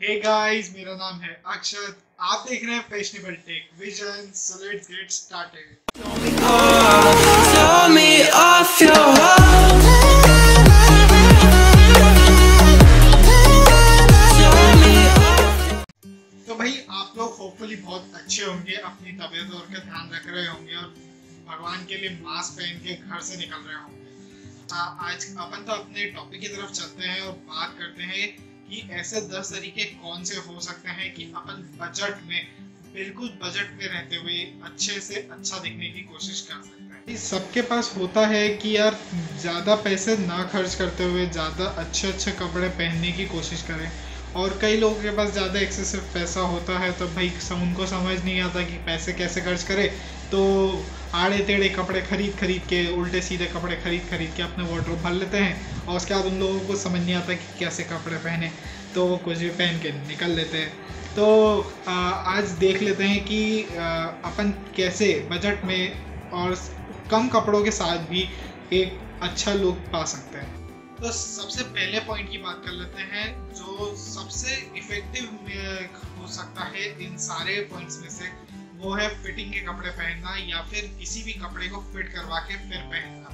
Hey guys, मेरा नाम है अक्षत। आप देख रहे हैं fashionable tech vision. So let's get started. Throw me off your wall. Throw me off. तो भाई आप लोग होपफुली बहुत अच्छे होंगे, अपनी तबीयत और का ध्यान रख रहे होंगे और भगवान के लिए मास्क पहन के घर से निकल रहे होंगे। आज अपन तो अपने टॉपिक की तरफ चलते हैं और बात करते हैं कि ऐसे 10 तरीके कौन से हो सकते हैं कि अपन बजट में, बिल्कुल बजट में रहते हुए अच्छे से अच्छा दिखने की कोशिश कर सकते हैं। सबके पास होता है कि यार ज़्यादा पैसे ना खर्च करते हुए ज़्यादा अच्छे अच्छे कपड़े पहनने की कोशिश करें, और कई लोगों के पास ज़्यादा एक्सेसिव पैसा होता है तो भाई उनको समझ नहीं आता कि पैसे कैसे खर्च करें, तो आड़े टेढ़े कपड़े खरीद के, उल्टे सीधे कपड़े खरीद के अपने वार्डरोब भर लेते हैं, और उसके बाद उन लोगों को समझ नहीं आता कि कैसे कपड़े पहने, तो वो कुछ भी पहन के निकल लेते हैं। तो आज देख लेते हैं कि अपन कैसे बजट में और कम कपड़ों के साथ भी एक अच्छा लुक पा सकते हैं। तो सबसे पहले पॉइंट की बात कर लेते हैं, जो सबसे इफेक्टिव हो सकता है इन सारे पॉइंट्स में से, वो है फिटिंग के कपड़े पहनना या फिर किसी भी कपड़े को फिट करवा के फिर पहनना।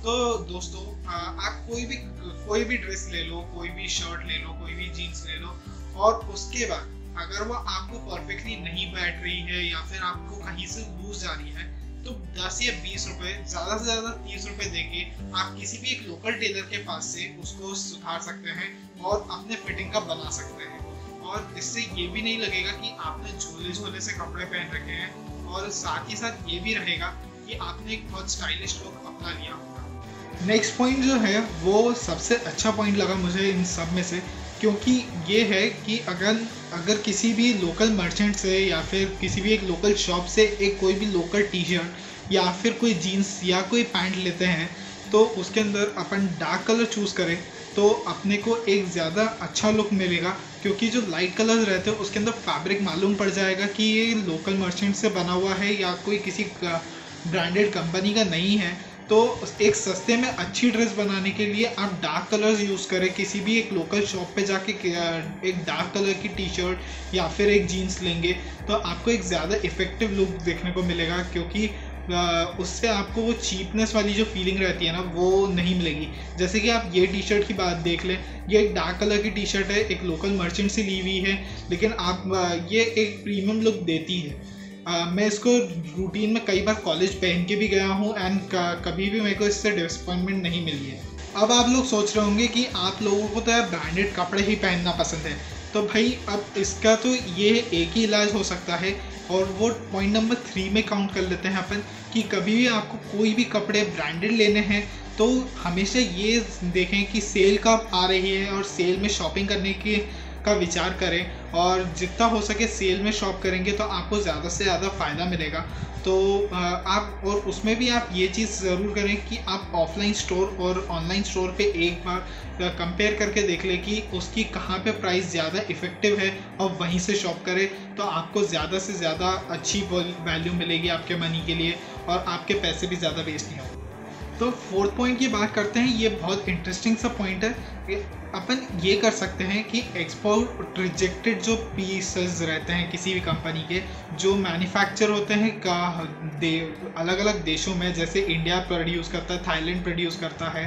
तो दोस्तों, आप कोई भी ड्रेस ले लो, कोई भी शर्ट ले लो, कोई भी जीन्स ले लो, और उसके बाद अगर वो आपको परफेक्टली नहीं बैठ रही है या फिर आपको कहीं से लूज जा रही है, तो 10 या 20 रुपए, ज़्यादा से ज़्यादा 30 रुपए देके आप किसी भी एक लोकल टेलर के पास से उसको सुधार सकते हैं और अपने फिटिंग का बना सकते हैं। और इससे ये भी नहीं लगेगा कि आपने झोले से कपड़े पहन रखे हैं, और साथ ही साथ ये भी रहेगा कि आपने एक बहुत स्टाइलिश लुक अपना लिया होगा। नेक्स्ट पॉइंट जो है वो सबसे अच्छा पॉइंट लगा मुझे इन सब में से, क्योंकि ये है कि अगर किसी भी लोकल मर्चेंट से या फिर किसी भी एक लोकल शॉप से एक कोई भी लोकल टी शर्ट या फिर कोई जीन्स या कोई पैंट लेते हैं, तो उसके अंदर अपन डार्क कलर चूज़ करें तो अपने को एक ज़्यादा अच्छा लुक मिलेगा, क्योंकि जो लाइट कलर्स रहते हैं उसके अंदर फैब्रिक मालूम पड़ जाएगा कि ये लोकल मर्चेंट से बना हुआ है या कोई किसी ब्रांडेड कंपनी का नहीं है। तो एक सस्ते में अच्छी ड्रेस बनाने के लिए आप डार्क कलर्स यूज़ करें। किसी भी एक लोकल शॉप पे जाके एक डार्क कलर की टी शर्ट या फिर एक जीन्स लेंगे तो आपको एक ज़्यादा इफेक्टिव लुक देखने को मिलेगा, क्योंकि उससे आपको वो चीपनेस वाली जो फीलिंग रहती है ना, वो नहीं मिलेगी। जैसे कि आप ये टी शर्ट की बात देख लें, ये एक डार्क कलर की टी शर्ट है, एक लोकल मर्चेंट से ली हुई है, लेकिन आप ये एक प्रीमियम लुक देती है। मैं इसको रूटीन में कई बार कॉलेज पहन के भी गया हूँ एंड कभी भी मेरे को इससे डिसअपॉइंटमेंट नहीं मिली है। अब आप लोग सोच रहे होंगे कि आप लोगों को तो यार ब्रांडेड कपड़े ही पहनना पसंद है, तो भाई अब इसका तो ये एक ही इलाज हो सकता है, और वो पॉइंट नंबर 3 में काउंट कर लेते हैं अपन कि कभी भी आपको कोई भी कपड़े ब्रांडेड लेने हैं तो हमेशा ये देखें कि सेल कब आ रही है और सेल में शॉपिंग करने का विचार करें, और जितना हो सके सेल में शॉप करेंगे तो आपको ज़्यादा से ज़्यादा फ़ायदा मिलेगा। तो आप, और उसमें भी आप ये चीज़ ज़रूर करें कि आप ऑफलाइन स्टोर और ऑनलाइन स्टोर पे एक बार कंपेयर करके देख लें कि उसकी कहाँ पे प्राइस ज़्यादा इफ़ेक्टिव है, और वहीं से शॉप करें तो आपको ज़्यादा से ज़्यादा अच्छी वैल्यू मिलेगी आपके मनी के लिए, और आपके पैसे भी ज़्यादा वेस्ट नहीं होंगे। तो 4th पॉइंट की बात करते हैं, ये बहुत इंटरेस्टिंग सा पॉइंट है। अपन ये कर सकते हैं कि एक्सपोर्ट रिजेक्टेड जो पीसेस रहते हैं किसी भी कंपनी के, जो मैन्युफैक्चर होते हैं अलग अलग देशों में, जैसे इंडिया प्रोड्यूस करता है, थाईलैंड प्रोड्यूस करता है,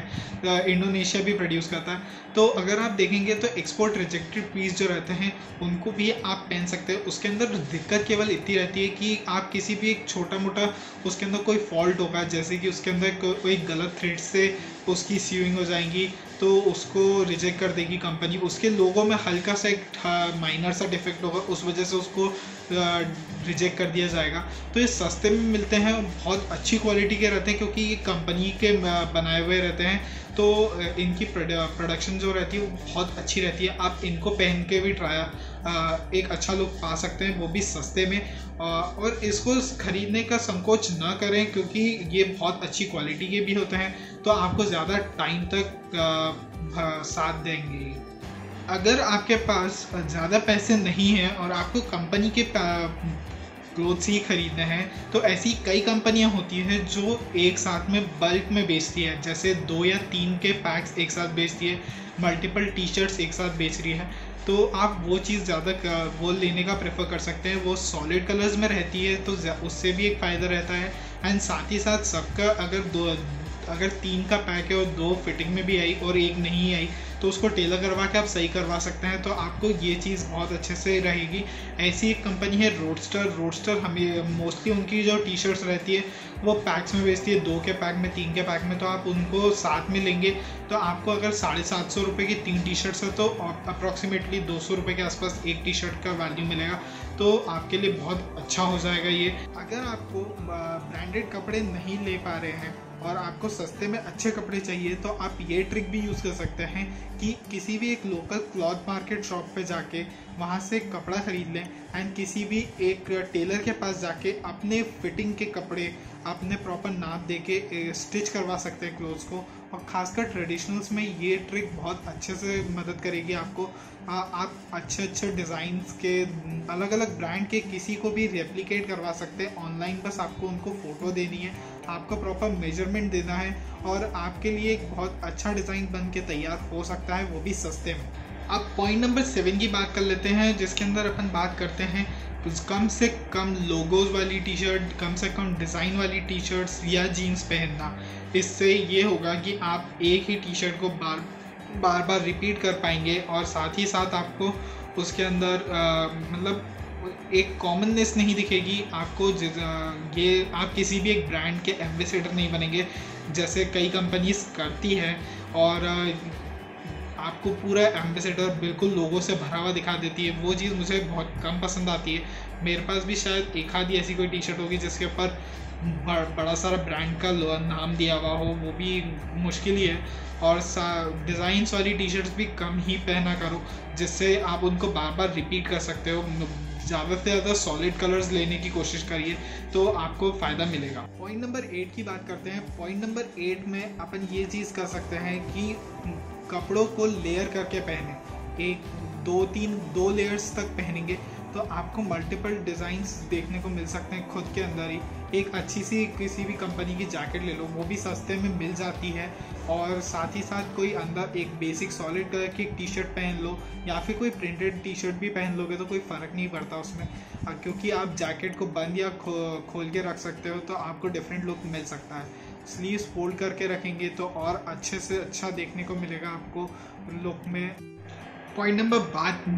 इंडोनेशिया भी प्रोड्यूस करता है, तो अगर आप देखेंगे तो एक्सपोर्ट रिजेक्टेड पीस जो रहते हैं उनको भी आप पहन सकते हैं। उसके अंदर दिक्कत केवल इतनी रहती है कि आप किसी भी एक छोटा मोटा उसके अंदर कोई फॉल्ट होगा, जैसे कि उसके अंदर कोई गलत थ्रेड से उसकी सीविंग हो जाएंगी तो उसको रिजेक्ट कर देगी कंपनी। उसके लोगों में हल्का सा एक माइनर सा डिफेक्ट होगा, उस वजह से उसको रिजेक्ट कर दिया जाएगा। तो ये सस्ते में मिलते हैं, बहुत अच्छी क्वालिटी के रहते हैं, क्योंकि ये कंपनी के बनाए हुए रहते हैं, तो इनकी प्रोडक्शन जो रहती है वो बहुत अच्छी रहती है। आप इनको पहन के भी एक अच्छा लुक पा सकते हैं, वो भी सस्ते में, और इसको खरीदने का संकोच ना करें, क्योंकि ये बहुत अच्छी क्वालिटी के भी होते हैं, तो आपको ज़्यादा टाइम तक साथ देंगे। अगर आपके पास ज़्यादा पैसे नहीं हैं और आपको कंपनी के क्लोथ्स ही खरीदने हैं, तो ऐसी कई कंपनियां होती हैं जो एक साथ में बल्क में बेचती है, जैसे 2 या 3 के पैक्स एक साथ बेचती है, मल्टीपल टी शर्ट्स एक साथ बेच रही है। तो आप वो चीज़ ज़्यादा वो लेने का प्रेफर कर सकते हैं। वो सॉलिड कलर्स में रहती है तो उससे भी एक फ़ायदा रहता है। एंड साथ ही साथ सबका अगर 3 का पैक है और 2 फिटिंग में भी आई और 1 नहीं आई तो उसको टेलर करवा के आप सही करवा सकते हैं। तो आपको ये चीज़ बहुत अच्छे से रहेगी। ऐसी एक कंपनी है रोडस्टर हमें मोस्टली उनकी जो टी शर्ट्स रहती है वो पैक्स में बेचती है, 2 के पैक में, 3 के पैक में। तो आप उनको साथ में लेंगे तो आपको अगर 750 रुपये की 3 टी शर्ट्स है तो अप्रॉक्सीमेटली 200 रुपये के आसपास एक टी शर्ट का वैल्यू मिलेगा। तो आपके लिए बहुत अच्छा हो जाएगा ये। अगर आपको ब्रांडेड कपड़े नहीं ले पा रहे हैं और आपको सस्ते में अच्छे कपड़े चाहिए तो आप ये ट्रिक भी यूज़ कर सकते हैं कि किसी भी एक लोकल क्लॉथ मार्केट शॉप पे जाके वहाँ से कपड़ा ख़रीद लें एंड किसी भी एक टेलर के पास जाके अपने फिटिंग के कपड़े अपने प्रॉपर नाप दे के स्टिच करवा सकते हैं क्लोथ्स को। और ख़ासकर ट्रेडिशनल्स में ये ट्रिक बहुत अच्छे से मदद करेगी आपको। आप अच्छे डिज़ाइंस के अलग अलग ब्रांड के किसी को भी रेप्लिकेट करवा सकते हैं ऑनलाइन। बस आपको उनको फ़ोटो देनी है, आपको प्रॉपर मेजरमेंट देना है और आपके लिए एक बहुत अच्छा डिज़ाइन बन के तैयार हो सकता है, वो भी सस्ते में। अब पॉइंट नंबर 7 की बात कर लेते हैं, जिसके अंदर अपन बात करते हैं कम से कम लोगोज वाली टी शर्ट, कम से कम डिज़ाइन वाली टी शर्ट्स या जीन्स पहनना। इससे ये होगा कि आप एक ही टी शर्ट को बार बार रिपीट कर पाएंगे और साथ ही साथ आपको उसके अंदर मतलब एक कॉमननेस नहीं दिखेगी आपको। ये आप किसी भी एक ब्रांड के एम्बेसडर नहीं बनेंगे जैसे कई कंपनीज करती है और आपको पूरा एम्बेसडर बिल्कुल लोगों से भरा हुआ दिखा देती है। वो चीज़ मुझे बहुत कम पसंद आती है। मेरे पास भी शायद एक आधी ऐसी कोई टी शर्ट होगी जिसके ऊपर बड़ा सारा ब्रांड का नाम दिया हुआ हो, वो भी मुश्किल ही है। और डिज़ाइंस वाली टी शर्ट्स भी कम ही पहना करो जिससे आप उनको बार बार रिपीट कर सकते हो। ज़्यादा से ज़्यादा सॉलिड कलर्स लेने की कोशिश करिए तो आपको फ़ायदा मिलेगा। पॉइंट नंबर 8 की बात करते हैं। पॉइंट नंबर 8 में अपन ये चीज़ कर सकते हैं कि कपड़ों को लेयर करके पहने। 1 2 3 2 लेयर्स तक पहनेंगे तो आपको मल्टीपल डिज़ाइंस देखने को मिल सकते हैं खुद के अंदर ही। एक अच्छी सी किसी भी कंपनी की जैकेट ले लो, वो भी सस्ते में मिल जाती है। और साथ ही साथ कोई अंदर एक बेसिक सॉलिड कलर की टी शर्ट पहन लो या फिर कोई प्रिंटेड टी शर्ट भी पहन लोगे तो कोई फ़र्क नहीं पड़ता उसमें, क्योंकि आप जैकेट को बंद या खोल के रख सकते हो तो आपको डिफरेंट लुक मिल सकता है। स्लीव्स फोल्ड करके रखेंगे तो और अच्छे से अच्छा देखने को मिलेगा आपको लुक में। पॉइंट नंबर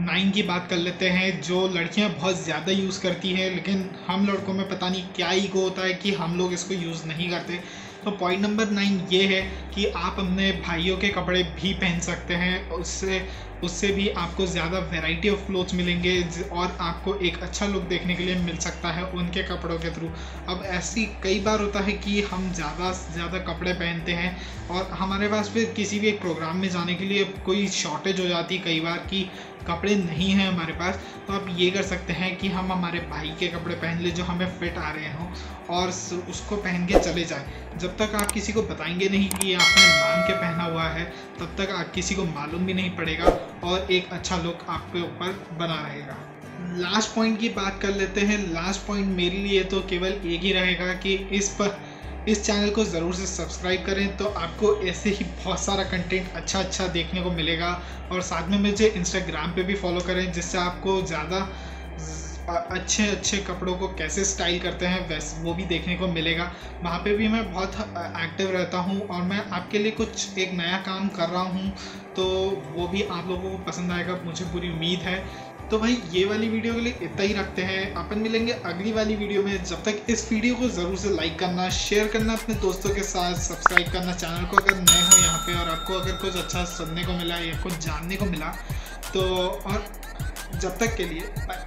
9 की बात कर लेते हैं, जो लड़कियां बहुत ज़्यादा यूज़ करती हैं लेकिन हम लड़कों में पता नहीं क्या ईगो होता है कि हम लोग इसको यूज़ नहीं करते। तो पॉइंट नंबर 9 ये है कि आप अपने भाइयों के कपड़े भी पहन सकते हैं। उससे भी आपको ज़्यादा वैरायटी ऑफ क्लोथ्स मिलेंगे और आपको एक अच्छा लुक देखने के लिए मिल सकता है उनके कपड़ों के थ्रू। अब ऐसी कई बार होता है कि हम ज़्यादा से ज़्यादा कपड़े पहनते हैं और हमारे पास फिर किसी भी एक प्रोग्राम में जाने के लिए कोई शॉर्टेज हो जाती है कई बार कि कपड़े नहीं हैं हमारे पास। तो आप ये कर सकते हैं कि हम हमारे भाई के कपड़े पहन ले जो हमें फिट आ रहे हों और उसको पहन के चले जाएं। जब तक आप किसी को बताएंगे नहीं कि ये आपने मांग के पहना हुआ है तब तक आप किसी को मालूम भी नहीं पड़ेगा और एक अच्छा लुक आपके ऊपर बना रहेगा। लास्ट पॉइंट की बात कर लेते हैं। लास्ट पॉइंट मेरे लिए तो केवल एक ही रहेगा कि इस चैनल को ज़रूर से सब्सक्राइब करें तो आपको ऐसे ही बहुत सारा कंटेंट अच्छा देखने को मिलेगा। और साथ में मुझे इंस्टाग्राम पे भी फॉलो करें जिससे आपको ज़्यादा अच्छे कपड़ों को कैसे स्टाइल करते हैं वैसे वो भी देखने को मिलेगा। वहाँ पे भी मैं बहुत एक्टिव रहता हूँ और मैं आपके लिए कुछ एक नया काम कर रहा हूँ तो वो भी आप लोगों को पसंद आएगा, मुझे पूरी उम्मीद है। तो भाई ये वाली वीडियो के लिए इतना ही रखते हैं, अपन मिलेंगे अगली वाली वीडियो में। जब तक इस वीडियो को ज़रूर से लाइक करना, शेयर करना अपने दोस्तों के साथ, सब्सक्राइब करना चैनल को अगर नए हो यहाँ पे और आपको अगर कुछ अच्छा सुनने को मिला या कुछ जानने को मिला तो। और जब तक के लिए बाय।